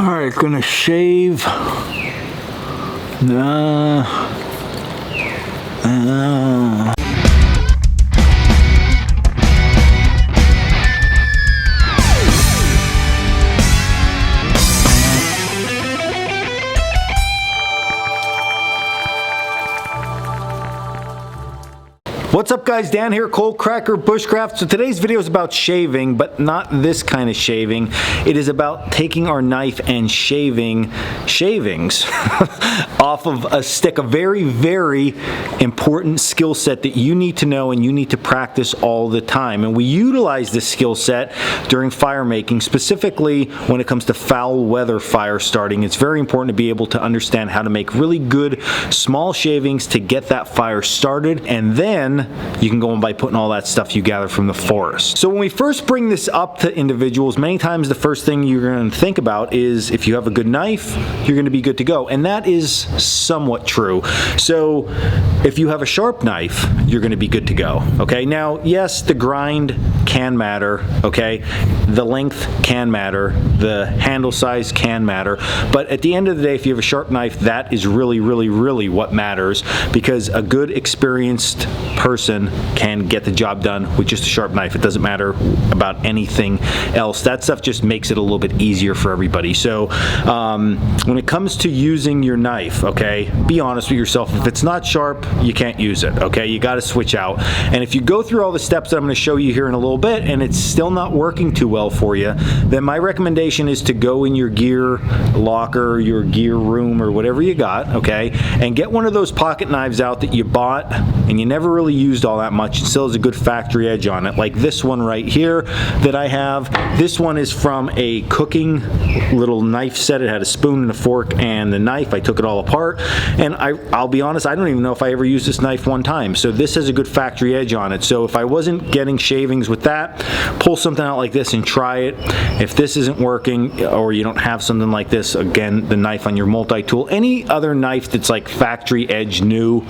Alright, gonna shave. What's up guys, Dan here, Coalcracker, Bushcraft. So today's video is about shaving, but not this kind of shaving. It is about taking our knife and shaving shavings off of a stick. A very, very important skill set that you need to know and you need to practice all the time. And we utilize this skill set during fire making, specifically when it comes to foul weather fire starting. It's very important to be able to understand how to make really good small shavings to get that fire started, and then you can go on by putting all that stuff you gather from the forest. So when we first bring this up to individuals, many times the first thing you're going to think about is if you have a good knife, you're going to be good to go. And that is somewhat true. So if you have a sharp knife, you're going to be good to go. Okay, now yes, the grind can matter, okay, the length can matter, the handle size can matter, but at the end of the day, if you have a sharp knife, that is really, really, really what matters, because a good experienced person can get the job done with just a sharp knife. It doesn't matter about anything else. That stuff just makes it a little bit easier for everybody. So when it comes to using your knife, okay, be honest with yourself. If it's not sharp, you can't use it, okay? You got to switch out. And if you go through all the steps that I'm going to show you here in a little bit and it's still not working too well for you, then my recommendation is to go in your gear locker, your gear room, or whatever you got, okay, and get one of those pocket knives out that you bought and you never really used all that much. It still has a good factory edge on it, like this one right here that I have. This one is from a cooking little knife set. It had a spoon and a fork and the knife. I took it all apart, and I'll be honest, I don't even know if I ever used this knife one time. So this has a good factory edge on it. So if I wasn't getting shavings with that, pull something out like this and try it. If this isn't working, or you don't have something like this, again, the knife on your multi-tool, any other knife that's like factory edge new,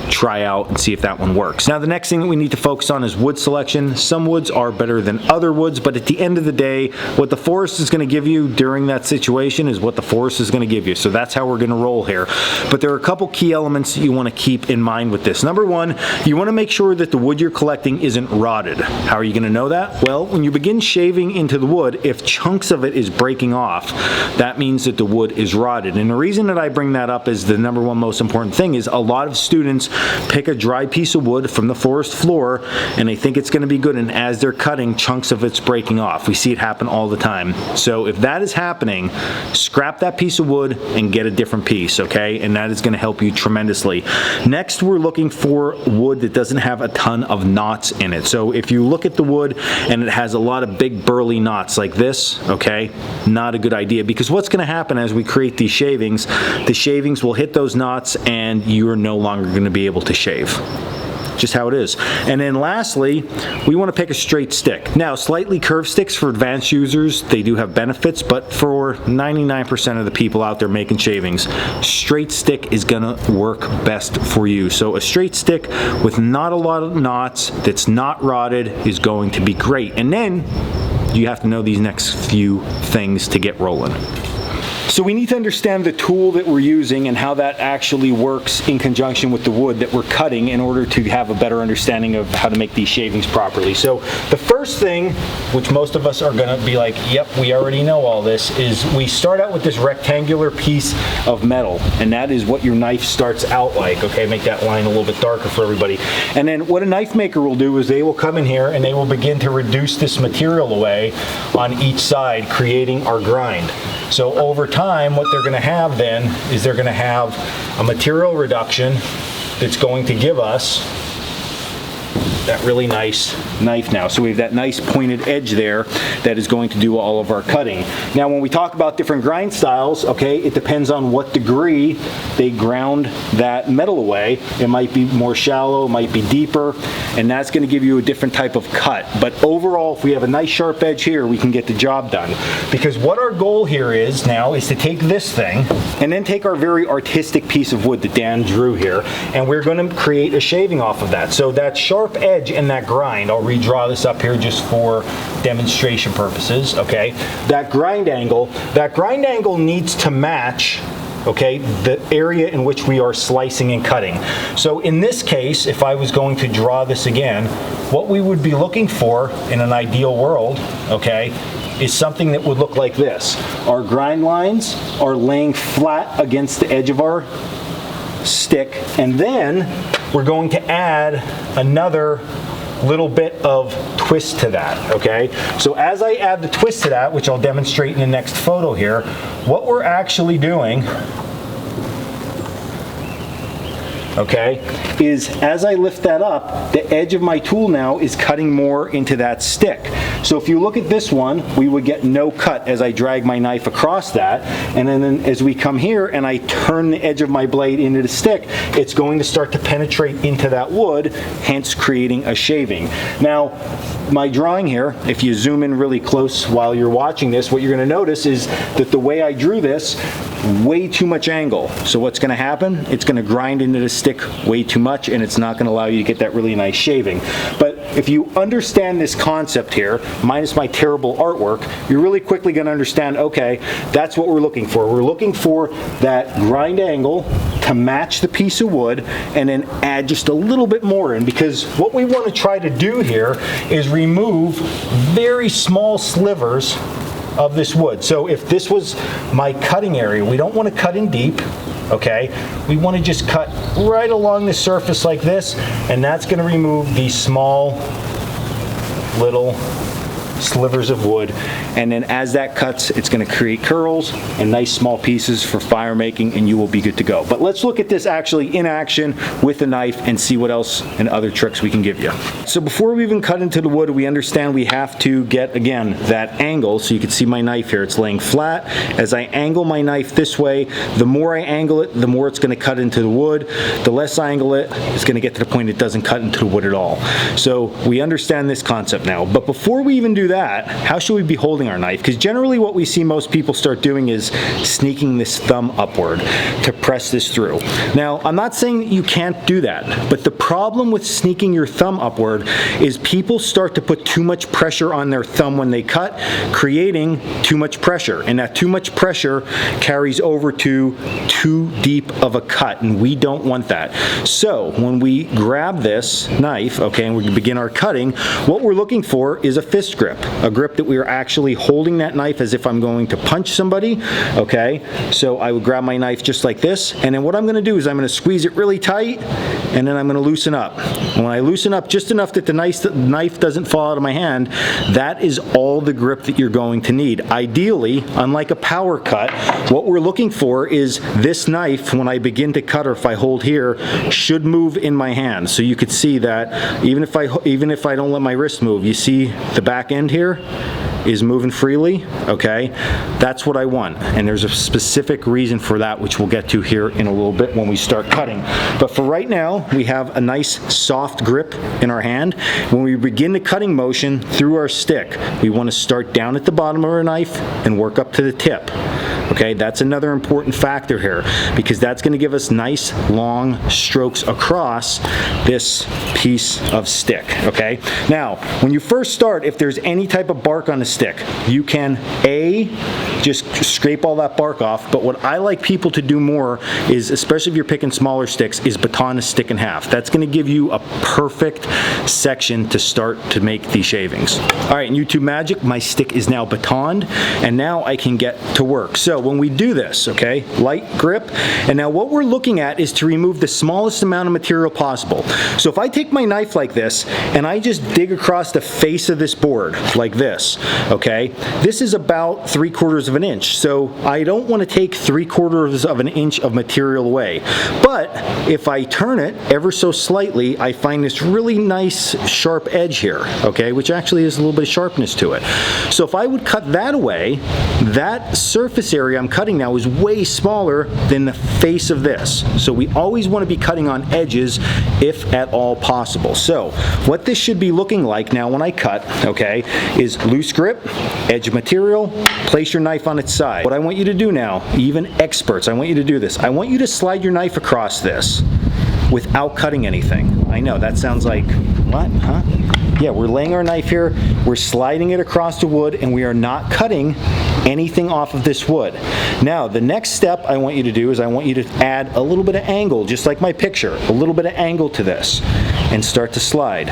try out and see if that one works. Now the next thing that we need to focus on is wood selection. Some woods are better than other woods, but at the end of the day, what the forest is going to give you during that situation is what the forest is going to give you. So that's how we're going to roll here. But there are a couple key elements that you want to keep in mind with this. Number one, you want to make sure that the wood you're collecting isn't rotted. How are you going to know that? Well, when you begin shaving into the wood, if chunks of it is breaking off, that means that the wood is rotted. And the reason that I bring that up is the number one most important thing is a lot of students pick a dry piece of wood from the forest floor and they think it's going to be good, and as they're cutting, chunks of it's breaking off. We see it happen all the time. So if that is happening, scrap that piece of wood and get a different piece, okay? And that is going to help you tremendously. Next, we're looking for wood that doesn't have a ton of knots in it. So if you look at the wood and it has a lot of big burly knots like this, okay, not a good idea, because what's going to happen as we create these shavings, the shavings will hit those knots and you are no longer going to be able to shave. Just how it is. And then lastly, we want to pick a straight stick. Now, slightly curved sticks for advanced users, they do have benefits, but for 99% of the people out there making shavings, straight stick is gonna work best for you. So a straight stick with not a lot of knots, that's not rotted, is going to be great. And then you have to know these next few things to get rolling. So we need to understand the tool that we're using and how that actually works in conjunction with the wood that we're cutting in order to have a better understanding of how to make these shavings properly. So the first thing, which most of us are going to be like, yep, we already know all this, is we start out with this rectangular piece of metal, and that is what your knife starts out like. Okay, make that line a little bit darker for everybody. And then what a knife maker will do is they will come in here and they will begin to reduce this material away on each side, creating our grind. So over time, what they're going to have then is they're going to have a material reduction that's going to give us that really nice knife now. So we have that nice pointed edge there that is going to do all of our cutting. Now when we talk about different grind styles, okay, it depends on what degree they ground that metal away. It might be more shallow, it might be deeper, and that's going to give you a different type of cut. But overall, if we have a nice sharp edge here, we can get the job done. Because what our goal here is now is to take this thing and then take our very artistic piece of wood that Dan drew here, and we're going to create a shaving off of that. So that sharp edge edge and that grind. I'll redraw this up here just for demonstration purposes, okay? That grind angle needs to match, okay, the area in which we are slicing and cutting. So in this case, if I was going to draw this again, what we would be looking for in an ideal world, okay, is something that would look like this. Our grind lines are laying flat against the edge of our stick, and then we're going to add another little bit of twist to that, okay? So as I add the twist to that, which I'll demonstrate in the next photo here, what we're actually doing, okay, is as I lift that up, the edge of my tool now is cutting more into that stick. So if you look at this one, we would get no cut as I drag my knife across that, and then as we come here and I turn the edge of my blade into the stick, it's going to start to penetrate into that wood, hence creating a shaving. Now, my drawing here, if you zoom in really close while you're watching this, what you're going to notice is that the way I drew this, way too much angle. So what's going to happen? It's going to grind into the stick way too much, and it's not going to allow you to get that really nice shaving. But if you understand this concept here, minus my terrible artwork, you're really quickly going to understand, okay, that's what we're looking for. We're looking for that grind angle to match the piece of wood and then add just a little bit more in, because what we want to try to do here is remove very small slivers of this wood. So if this was my cutting area, we don't want to cut in deep, okay? We want to just cut right along the surface like this, and that's going to remove these small little slivers of wood, and then as that cuts, it's going to create curls and nice small pieces for fire making, and you will be good to go. But let's look at this actually in action with the knife and see what else and other tricks we can give you. So before we even cut into the wood, we understand we have to get, again, that angle. So you can see my knife here, it's laying flat. As I angle my knife this way, the more I angle it, the more it's going to cut into the wood. The less I angle it, it's going to get to the point it doesn't cut into the wood at all. So we understand this concept now. But before we even do that, how should we be holding our knife? Because generally what we see most people start doing is sneaking this thumb upward to press this through. Now, I'm not saying that you can't do that, but the problem with sneaking your thumb upward is people start to put too much pressure on their thumb when they cut, creating too much pressure, and that too much pressure carries over to too deep of a cut, and we don't want that. So when we grab this knife, okay, and we begin our cutting, what we're looking for is a fist grip, a grip that we are actually holding that knife as if I'm going to punch somebody, okay? So I would grab my knife just like this, and then what I'm going to do is I'm going to squeeze it really tight, and then I'm going to loosen up. And when I loosen up just enough that the knife doesn't fall out of my hand, that is all the grip that you're going to need. Ideally, unlike a power cut, what we're looking for is this knife, when I begin to cut, or if I hold here, should move in my hand. So you could see that even if I don't let my wrist move, you see the back end here is moving freely, okay? That's what I want, and there's a specific reason for that, which we'll get to here in a little bit when we start cutting. But for right now, we have a nice soft grip in our hand. When we begin the cutting motion through our stick, we want to start down at the bottom of our knife and work up to the tip. Okay, that's another important factor here, because that's going to give us nice long strokes across this piece of stick. Okay, now when you first start, if there's any type of bark on the stick, you can just scrape all that bark off. But what I like people to do more is, especially if you're picking smaller sticks, is baton a stick in half. That's going to give you a perfect section to start to make these shavings. All right, in YouTube magic, my stick is now batoned, and now I can get to work. So when we do this, okay, light grip, and now what we're looking at is to remove the smallest amount of material possible. So if I take my knife like this and I just dig across the face of this board like this, okay, this is about 3/4 of an inch. So I don't want to take 3/4 of an inch of material away. But if I turn it ever so slightly, I find this really nice sharp edge here, okay, which actually has a little bit of sharpness to it. So if I would cut that away, that surface area I'm cutting now is way smaller than the face of this. So we always want to be cutting on edges if at all possible. So what this should be looking like now when I cut, okay, is loose grip, edge of material, place your knife on its side. What I want you to do now, even experts, I want you to do this. I want you to slide your knife across this. without cutting anything. I know, that sounds like, what, huh? Yeah, we're laying our knife here, we're sliding it across the wood, and we are not cutting anything off of this wood. Now, the next step I want you to do is I want you to add a little bit of angle, just like my picture, a little bit of angle to this, and start to slide.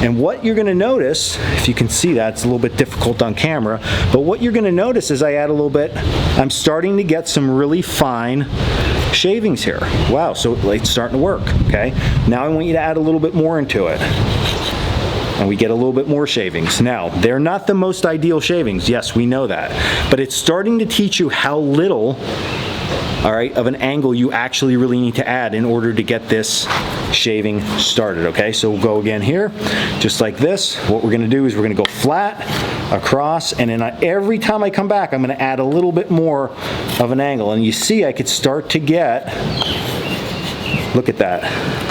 And what you're gonna notice, if you can see that, it's a little bit difficult on camera, but what you're gonna notice is I add a little bit, I'm starting to get some really fine shavings here. Wow, so it's starting to work, okay? Now I want you to add a little bit more into it. And we get a little bit more shavings. Now, they're not the most ideal shavings, yes, we know that, but it's starting to teach you how little, all right, of an angle you actually really need to add in order to get this shaving started, okay? So we'll go again here, just like this. What we're gonna do is we're gonna go flat, across, and then every time I come back, I'm gonna add a little bit more of an angle. And you see I could start to get, look at that.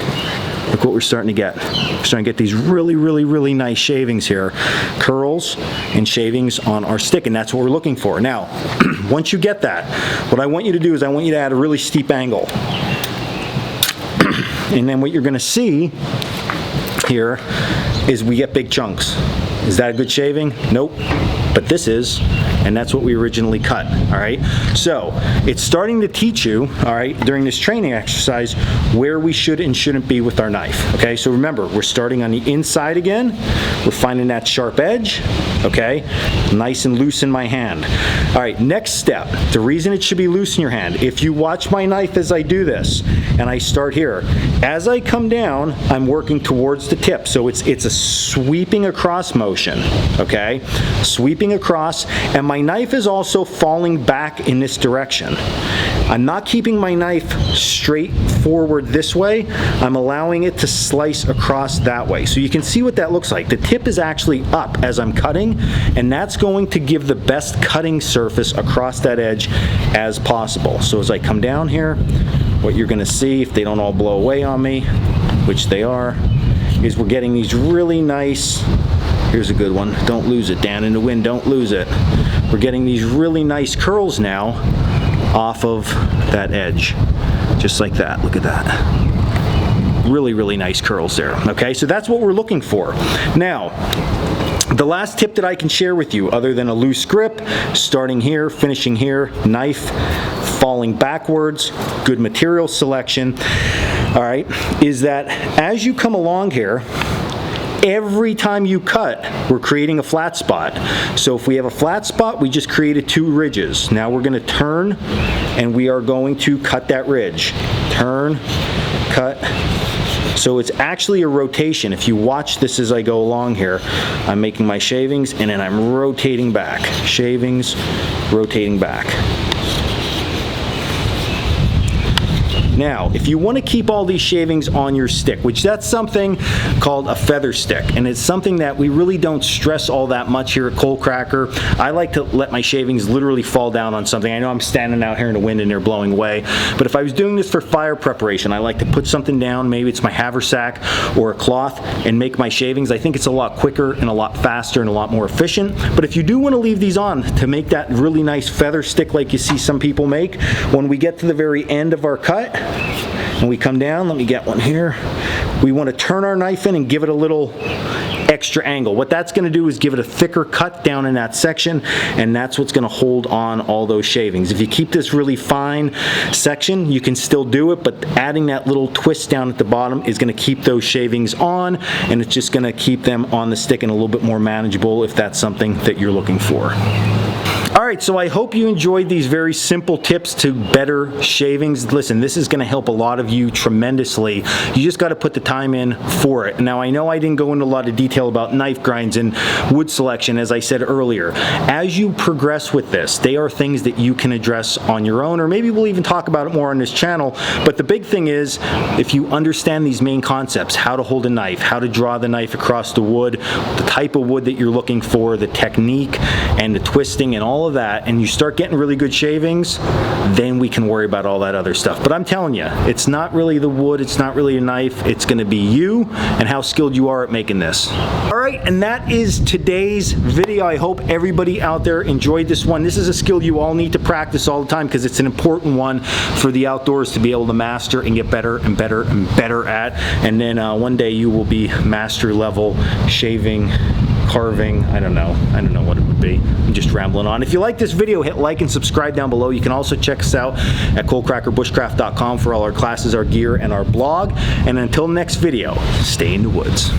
Look what we're starting to get. We're starting to get these really, really, really nice shavings here. Curls and shavings on our stick, and that's what we're looking for. Now, once you get that, what I want you to do is I want you to add a really steep angle. And then what you're gonna see here is we get big chunks. Is that a good shaving? Nope. But this is, and that's what we originally cut, all right? So it's starting to teach you, all right, during this training exercise, where we should and shouldn't be with our knife, okay? So remember, we're starting on the inside again. We're finding that sharp edge, okay? Nice and loose in my hand. All right, next step, the reason it should be loose in your hand, if you watch my knife as I do this, and I start here, as I come down, I'm working towards the tip, so it's a sweeping across motion, okay? Sweeping across, and my knife is also falling back in this direction. I'm not keeping my knife straight forward this way, I'm allowing it to slice across that way. So you can see what that looks like. The tip is actually up as I'm cutting, and that's going to give the best cutting surface across that edge as possible. So as I come down here, what you're gonna see, if they don't all blow away on me, which they are, is we're getting these really nice, here's a good one, don't lose it, Dan in the wind, don't lose it. We're getting these really nice curls now off of that edge, just like that, look at that. Really, really nice curls there, okay? So that's what we're looking for. Now, the last tip that I can share with you, other than a loose grip, starting here, finishing here, knife falling backwards, good material selection, all right, is that as you come along here, every time you cut, we're creating a flat spot. So if we have a flat spot, we just created 2 ridges. Now we're gonna turn, and we are going to cut that ridge. Turn, cut. So it's actually a rotation. If you watch this as I go along here, I'm making my shavings, and then I'm rotating back. Shavings, rotating back. Now, if you want to keep all these shavings on your stick, which that's something called a feather stick, and it's something that we really don't stress all that much here at Coalcracker. I like to let my shavings literally fall down on something. I know I'm standing out here in the wind and they're blowing away, but if I was doing this for fire preparation, I like to put something down, maybe it's my haversack or a cloth, and make my shavings. I think it's a lot quicker and a lot faster and a lot more efficient. But if you do want to leave these on to make that really nice feather stick like you see some people make, when we get to the very end of our cut, and we come down, let me get one here, we want to turn our knife in and give it a little extra angle. What that's going to do is give it a thicker cut down in that section, and that's what's going to hold on all those shavings. If you keep this really fine section, you can still do it, but adding that little twist down at the bottom is going to keep those shavings on, and it's just going to keep them on the stick and a little bit more manageable if that's something that you're looking for. All right, so I hope you enjoyed these very simple tips to better shavings. Listen, this is going to help a lot of you tremendously. You just got to put the time in for it. Now, I know I didn't go into a lot of detail about knife grinds and wood selection, as I said earlier. As you progress with this, they are things that you can address on your own, or maybe we'll even talk about it more on this channel. But the big thing is, if you understand these main concepts, how to hold a knife, how to draw the knife across the wood, the type of wood that you're looking for, the technique and the twisting and all of that and you start getting really good shavings, then we can worry about all that other stuff. But I'm telling you, it's not really the wood, it's not really a knife, it's gonna be you and how skilled you are at making this. All right, and that is today's video. I hope everybody out there enjoyed this one. This is a skill you all need to practice all the time because it's an important one for the outdoors to be able to master and get better and better and better at. And then one day you will be master level shaving, carving, I don't know what it would be. I'm just rambling on. If you like this video, hit like and subscribe down below. You can also check us out at Coalcrackerbushcraft.com for all our classes, our gear, and our blog. And until next video, stay in the woods.